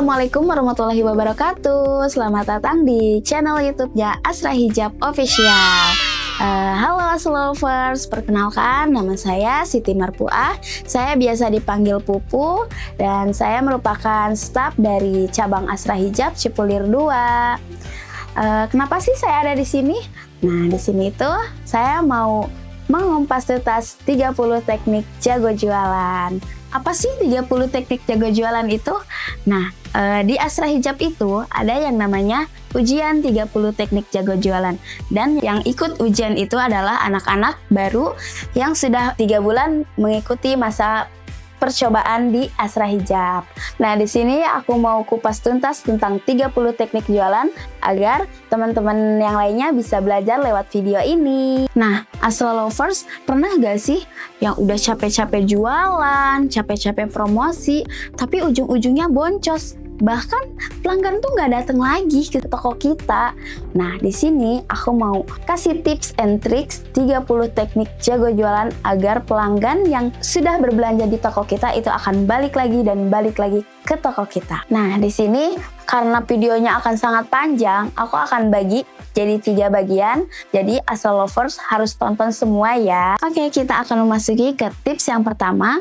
Assalamualaikum warahmatullahi wabarakatuh. Selamat datang di channel YouTube-nya Asra Hijab Official. Halo Aslovers, perkenalkan nama saya Siti Marpuah. Saya biasa dipanggil Pupu dan saya merupakan staf dari cabang Asra Hijab Cipulir 2. Kenapa sih saya ada di sini? Nah, di sini tuh saya mau mengumpas tuntas 30 teknik jago jualan. Apa sih 30 teknik jago jualan itu? Nah, di Asra Hijab itu ada yang namanya ujian 30 teknik jago jualan. Dan yang ikut ujian itu adalah anak-anak baru yang sudah 3 bulan mengikuti masa percobaan di Asra Hijab. Nah, di sini aku mau kupas tuntas tentang 30 teknik jualan agar teman-teman yang lainnya bisa belajar lewat video ini. Nah, Asra Lovers, pernah gak sih yang udah capek-capek jualan, capek-capek promosi, tapi ujung-ujungnya boncos? Bahkan pelanggan tuh nggak datang lagi ke toko kita. Nah, di sini aku mau kasih tips and tricks 30 teknik jago jualan agar pelanggan yang sudah berbelanja di toko kita itu akan balik lagi dan balik lagi ke toko kita. Nah, di sini karena videonya akan sangat panjang, aku akan bagi jadi 3 bagian. Jadi Asra Lovers harus tonton semua ya. Oke, kita akan memasuki ke tips yang pertama.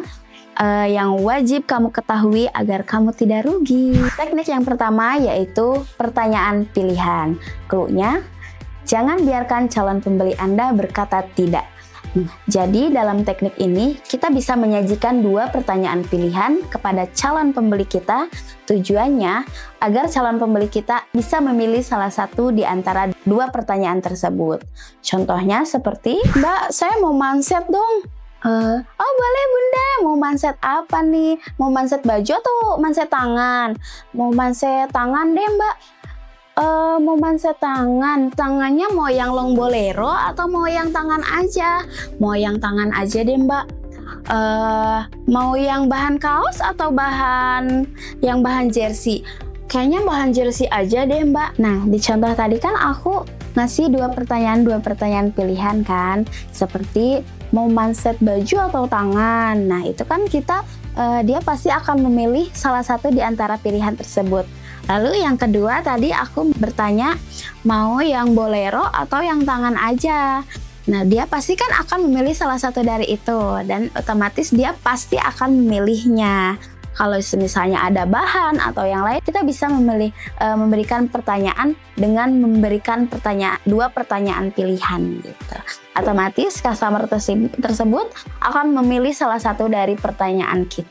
Yang wajib kamu ketahui agar kamu tidak rugi. Teknik yang pertama yaitu pertanyaan pilihan. Cluenya, jangan biarkan calon pembeli Anda berkata tidak. Jadi dalam teknik ini kita bisa menyajikan 2 pertanyaan pilihan kepada calon pembeli kita. Tujuannya agar calon pembeli kita bisa memilih salah satu di antara 2 pertanyaan tersebut. Contohnya seperti, "Mbak, saya mau manset dong." Oh boleh bunda, mau manset apa nih? Mau manset baju atau manset tangan? Mau manset tangan deh mbak. Mau manset tangan, tangannya mau yang long bolero atau mau yang tangan aja? Mau yang tangan aja deh mbak. Mau yang bahan kaos atau bahan jersey? Kayaknya bahan jersey aja deh mbak. Nah, di contoh tadi kan aku ngasih 2 pertanyaan pilihan kan, seperti mau manset baju atau tangan. Nah, itu kan kita dia pasti akan memilih salah satu di antara pilihan tersebut. Lalu yang kedua tadi aku bertanya mau yang bolero atau yang tangan aja. Nah, dia pasti kan akan memilih salah satu dari itu dan otomatis dia pasti akan memilihnya. Kalau misalnya ada bahan atau yang lain, kita bisa memberikan pertanyaan dengan memberikan 2 pertanyaan pilihan gitu. Otomatis customer tersebut akan memilih salah satu dari pertanyaan kita.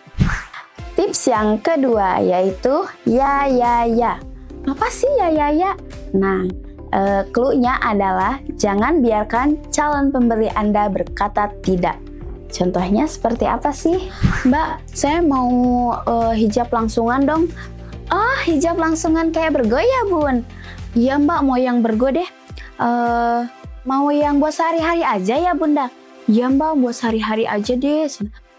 Tips yang kedua yaitu ya. Apa sih ya? Nah, cluenya adalah jangan biarkan calon pembeli Anda berkata tidak. Contohnya seperti apa sih? Mbak, saya mau hijab langsungan dong. Oh, hijab langsungan kayak bergo ya bun? Iya mbak, mau yang bergo deh. Mau yang buat sehari-hari aja ya bunda? Iya mbak, buat sehari-hari aja deh.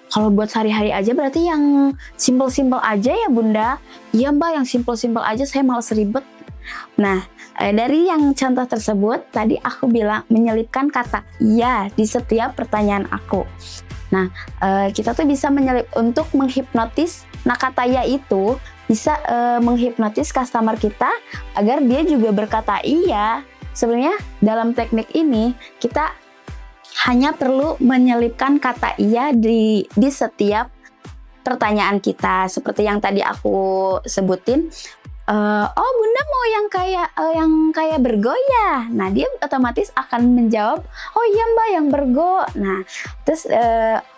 Kalau buat sehari-hari aja berarti yang simple-simple aja ya bunda? Iya mbak, yang simple-simple aja, saya malas ribet. Nah, dari yang contoh tersebut, tadi aku bilang menyelipkan kata ya di setiap pertanyaan aku. Nah, kita tuh bisa menyelip untuk menghipnotis. Nah, kata ya itu bisa menghipnotis customer kita agar dia juga berkata iya. Sebenarnya dalam teknik ini kita hanya perlu menyelipkan kata iya di setiap pertanyaan kita. Seperti yang tadi aku sebutin. Oh bunda mau yang kayak bergo ya? Nah dia otomatis akan menjawab oh iya mbak yang bergo. Nah terus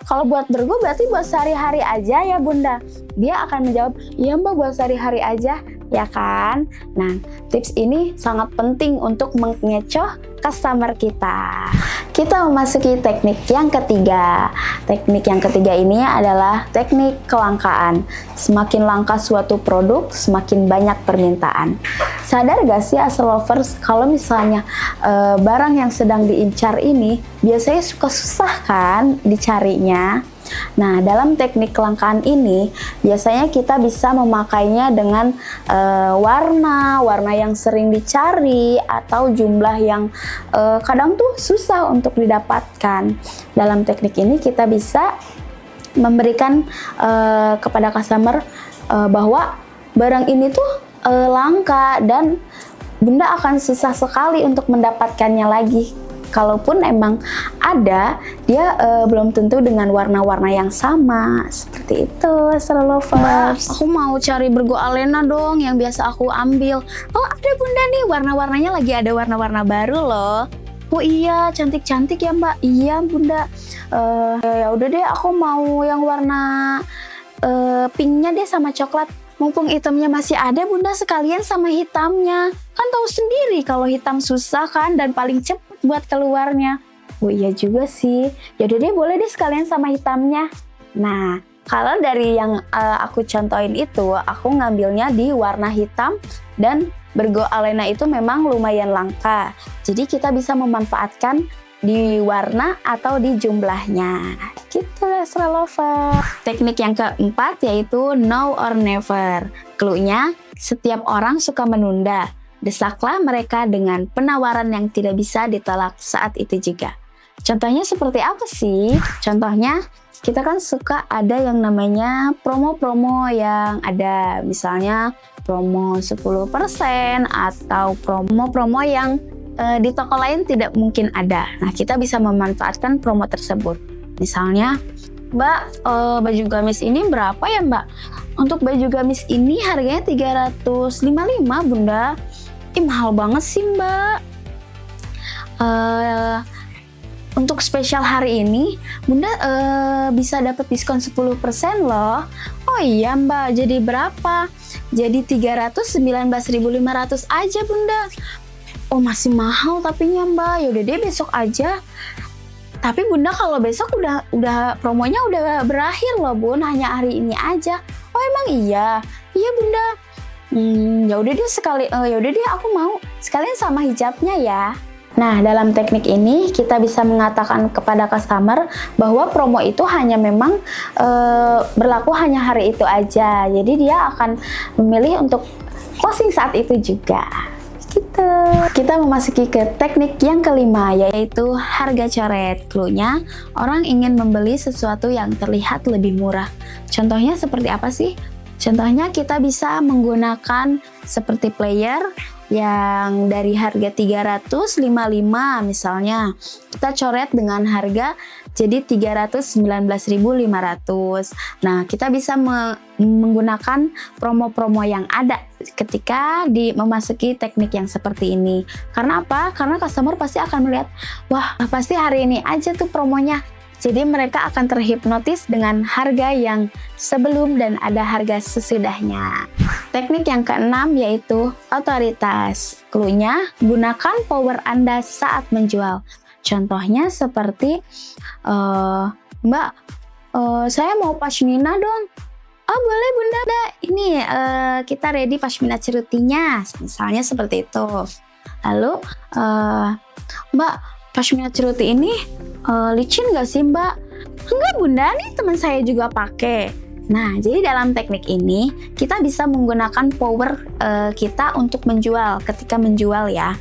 kalau buat bergo berarti buat sehari-hari aja ya bunda? Dia akan menjawab iya mbak buat sehari-hari aja ya kan? Nah tips ini sangat penting untuk mengecoh customer kita. Kita memasuki teknik yang ketiga. Teknik yang ketiga ini adalah teknik kelangkaan. Semakin langka suatu produk, semakin banyak permintaan. Sadar gak sih Asra Lovers kalau misalnya barang yang sedang diincar ini biasanya suka susah kan dicarinya? Nah, dalam teknik kelangkaan ini biasanya kita bisa memakainya dengan warna yang sering dicari atau jumlah yang kadang tuh susah untuk didapatkan. Dalam teknik ini kita bisa memberikan kepada customer bahwa barang ini tuh langka dan Bunda akan susah sekali untuk mendapatkannya lagi. Kalaupun emang ada, dia belum tentu dengan warna-warna yang sama. Seperti itu, Astra Lovers. Aku mau cari Bergo Alena dong yang biasa aku ambil. Oh, ada Bunda nih, warna-warnanya lagi ada warna-warna baru loh. Oh iya, cantik-cantik ya Mbak. Iya Bunda. Ya udah deh, aku mau yang warna pinknya deh sama coklat. Mumpung hitamnya masih ada Bunda, sekalian sama hitamnya. Kan tahu sendiri kalau hitam susah kan dan paling cepat buat keluarnya. Oh iya juga sih. Yaudah deh, boleh deh sekalian sama hitamnya. Nah, kalau dari yang aku contohin itu, aku ngambilnya di warna hitam dan Bergo Alena itu memang lumayan langka. Jadi kita bisa memanfaatkan di warna atau di jumlahnya. Gitu Astra Lover. Teknik yang keempat yaitu now or never. Cluenya, setiap orang suka menunda. Desaklah mereka dengan penawaran yang tidak bisa ditolak saat itu juga. Contohnya seperti apa sih? Contohnya, kita kan suka ada yang namanya promo-promo yang ada. Misalnya promo 10% atau promo-promo yang di toko lain tidak mungkin ada. Nah, kita bisa memanfaatkan promo tersebut. Misalnya, Mbak, baju gamis ini berapa ya Mbak? Untuk baju gamis ini harganya 355 Bunda. Mahal banget sih Mbak. Untuk spesial hari ini, Bunda bisa dapat diskon 10% loh. Oh iya Mbak, jadi berapa? Jadi 319.500 aja Bunda. Oh masih mahal tapi ya Mbak, yaudah deh besok aja. Tapi Bunda kalau besok udah promonya udah berakhir loh Bun, hanya hari ini aja. Oh emang iya? Iya Bunda. Ya udah deh yaudah deh aku mau sekalian sama hijabnya ya. Nah, dalam teknik ini kita bisa mengatakan kepada customer bahwa promo itu hanya memang berlaku hanya hari itu aja. Jadi dia akan memilih untuk closing saat itu juga. Gitu. Kita memasuki ke teknik yang kelima, yaitu harga coret. Cluenya, orang ingin membeli sesuatu yang terlihat lebih murah. Contohnya seperti apa sih? Contohnya kita bisa menggunakan seperti player yang dari harga 355 misalnya, kita coret dengan harga jadi 319.500. Nah, kita bisa menggunakan promo-promo yang ada ketika memasuki teknik yang seperti ini. Karena apa? Karena customer pasti akan melihat, wah pasti hari ini aja tuh promonya. Jadi mereka akan terhipnotis dengan harga yang sebelum dan ada harga sesudahnya. Teknik yang keenam yaitu otoritas. Cluenya, gunakan power Anda saat menjual. Contohnya seperti, Mbak, saya mau pashmina dong. Oh boleh Bunda, ini kita ready pashmina cerutinya. Misalnya seperti itu. Lalu, Mbak, pashmina ceruti ini licin gak sih Mbak? Enggak Bunda, nih teman saya juga pakai. Nah, jadi dalam teknik ini kita bisa menggunakan power kita untuk menjual ketika menjual ya.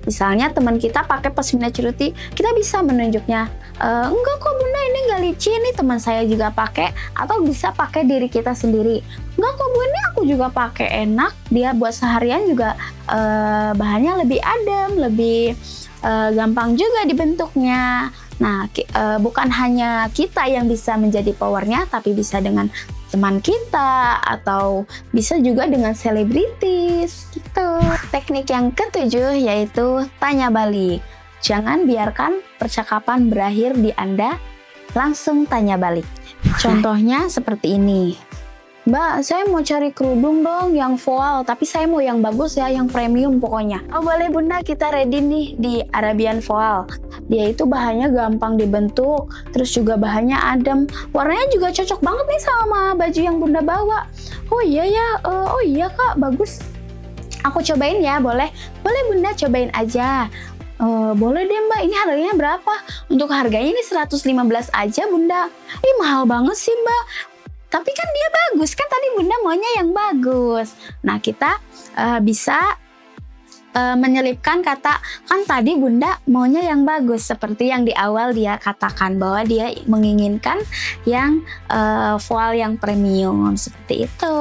Misalnya teman kita pakai pashmina ceruti, kita bisa menunjuknya, enggak kok Bunda ini enggak licin, nih teman saya juga pakai, atau bisa pakai diri kita sendiri. Enggak kok Bunda, aku juga pakai, enak, dia buat seharian juga bahannya lebih adem, lebih gampang juga dibentuknya. Nah, bukan hanya kita yang bisa menjadi powernya, tapi bisa dengan teman kita atau bisa juga dengan selebritis gitu. Teknik yang ketujuh yaitu tanya balik. Jangan biarkan percakapan berakhir di Anda, langsung tanya balik. Contohnya seperti ini. Mbak, saya mau cari kerudung dong yang voal, tapi saya mau yang bagus ya, yang premium pokoknya. Oh boleh Bunda, kita ready nih di Arabian voal. Dia itu bahannya gampang dibentuk, terus juga bahannya adem. Warnanya juga cocok banget nih sama baju yang Bunda bawa. Oh iya ya, oh iya Kak, bagus. Aku cobain ya, boleh? Boleh Bunda, cobain aja. Boleh deh Mbak, ini harganya berapa? Untuk harganya ini 115 aja Bunda. Ih mahal banget sih Mbak. Tapi kan dia bagus, kan tadi Bunda maunya yang bagus. Nah, kita bisa menyelipkan kata, kan tadi Bunda maunya yang bagus, seperti yang di awal dia katakan bahwa dia menginginkan yang voal yang premium, seperti itu.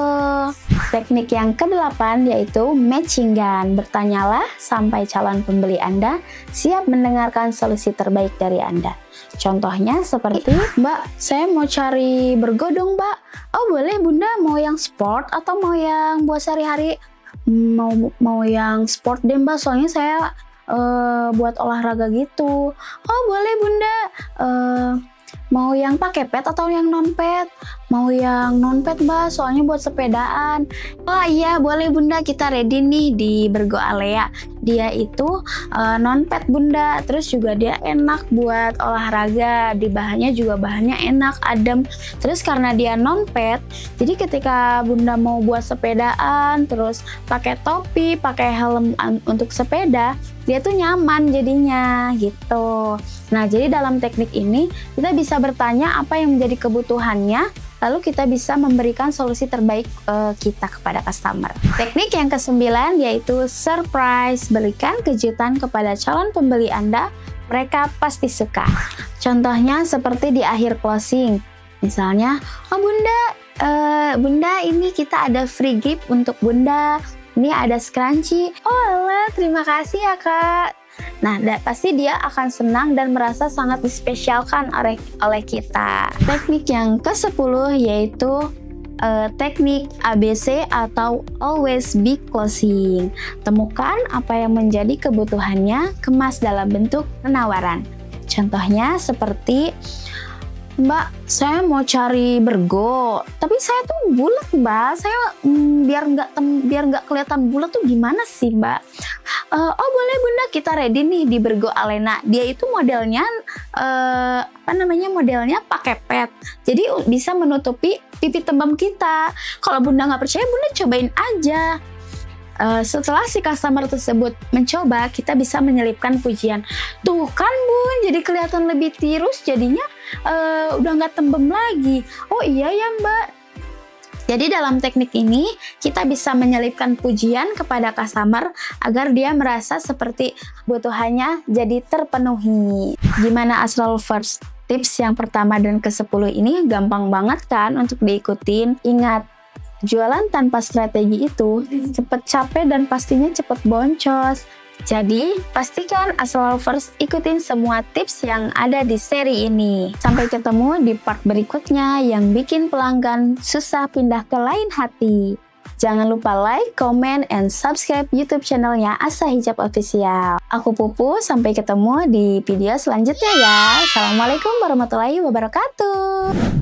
Teknik yang ke-8 yaitu matching gun. Bertanyalah sampai calon pembeli Anda siap mendengarkan solusi terbaik dari Anda. Contohnya seperti, Mbak, saya mau cari bergodong, Mbak. Oh boleh Bunda, mau yang sport atau mau yang buat sehari-hari? Mau yang sport deh Mbak, soalnya saya buat olahraga gitu. Oh boleh Bunda, mau yang pakai pet atau yang non pet? Mau yang non pet Mbak, soalnya buat sepedaan. Oh iya boleh Bunda, kita ready nih di Bergo Alea. Dia itu non pet Bunda, terus juga dia enak buat olahraga. Di bahannya juga bahannya enak, adem. Terus karena dia non pet, jadi ketika Bunda mau buat sepedaan, terus pakai topi, pakai helm untuk sepeda, dia tuh nyaman jadinya gitu. Nah jadi dalam teknik ini kita bisa bertanya apa yang menjadi kebutuhannya, lalu kita bisa memberikan solusi terbaik kita kepada customer. Teknik yang ke-9 yaitu surprise. Berikan kejutan kepada calon pembeli Anda, mereka pasti suka. Contohnya seperti di akhir closing. Misalnya, oh Bunda ini kita ada free gift untuk Bunda. Ini ada scrunchie. Oh alah, terima kasih ya Kak. Nah, pasti dia akan senang dan merasa sangat dispesialkan oleh kita. Teknik yang ke-10 yaitu teknik ABC atau always be closing. Temukan apa yang menjadi kebutuhannya, kemas dalam bentuk penawaran. Contohnya seperti, Mbak, saya mau cari bergo, tapi saya tuh bulat Mbak. Saya biar nggak kelihatan bulat tuh gimana sih Mbak? Oh boleh Bunda, kita ready nih di Bergo Alena. Dia itu modelnya modelnya pakai pet, jadi bisa menutupi pipi tembam kita. Kalau Bunda nggak percaya, Bunda cobain aja. Setelah si customer tersebut mencoba, kita bisa menyelipkan pujian. Tuh kan Bun, jadi kelihatan lebih tirus, jadinya udah nggak tembem lagi. Oh iya ya Mbak. Jadi dalam teknik ini kita bisa menyelipkan pujian kepada customer agar dia merasa seperti kebutuhannya jadi terpenuhi. Gimana Astrolovers? Tips yang pertama dan ke-10 ini gampang banget kan untuk diikutin. Ingat, jualan tanpa strategi itu cepet capek dan pastinya cepet boncos. Jadi, pastikan Astrolovers ikutin semua tips yang ada di seri ini. Sampai ketemu di part berikutnya yang bikin pelanggan susah pindah ke lain hati. Jangan lupa like, comment, and subscribe YouTube channelnya Asra Hijab Official. Aku Pupu, sampai ketemu di video selanjutnya ya. Assalamualaikum warahmatullahi wabarakatuh.